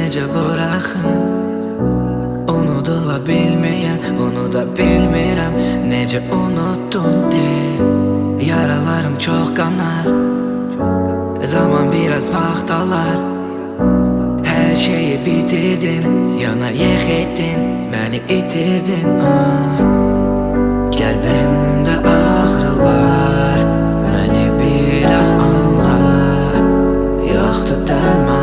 necə buraxım? Unudula bilməyən, unuda bilmirəm. Necə unuttun de. Yaralarım çox qanar, zaman biraz vaxt alar. Hər şeyi bitirdin, yanar yex etdin, məni itirdin. Qəlbimdə ağrılar, məni biraz anla. Yoxdur dərman.